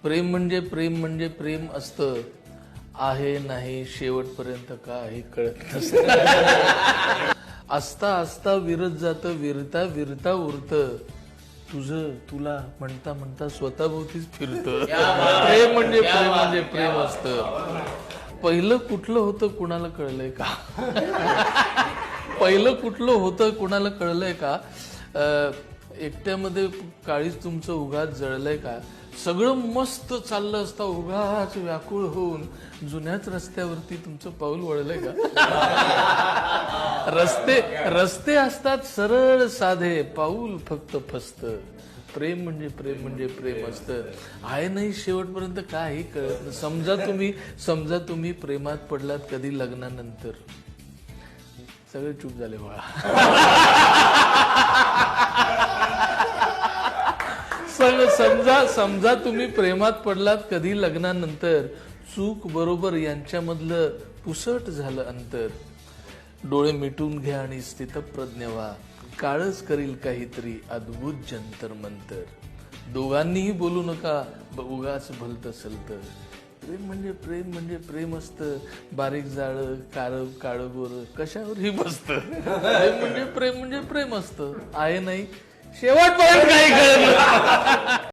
प्रेम म्हणजे प्रेम असतं, आहे नाही शेवटपर्यंत काही कळत नसतं. असता असता विरत जातं, विरता विरता उरतं, तुझं तुला म्हणता म्हणता स्वतःभोवतीच फिरतं. प्रेम प्रेम असतं. पहिलं कुठलं होतं कुणाला कळलंय का? पहिलं कुठलं होतं कुणाला कळलंय का? एकट्यामध्ये काळीच तुमचं उगाच जळलंय का? सगळं मस्त चाललं असता उगाच व्याकुळ होऊन जुन्याच रस्त्यावरती तुमचं पाऊल वळलंय का? रस्ते असतात सरळ साधे, पाऊल फक्त फसतं. प्रेम म्हणजे प्रेम असतं, आहे नाही शेवटपर्यंत काही कळत नाही. समजा तुम्ही प्रेमात पडलात कधी लग्नानंतर, सगळे चूप झाले बघा. समजा तुम्ही प्रेमात पडलात कधी लग्नानंतर, चूक बरोबर यांच्यामधलं पुसट झालं अंतर. डोळे मिटून घ्या आणि स्थितप्रज्ञ व्हा, काळच करील काहीतरी अद्भुत जंतर मंतर. दोघांनीही बोलू नका उगाच भलत सलत. प्रेम प्रेम असतं, बारीक जाळ काळ गोर कशावरही बसतं. प्रेम म्हणजे प्रेम असतं, आहे नाही शेवटपर्यंत काही कळत नाही.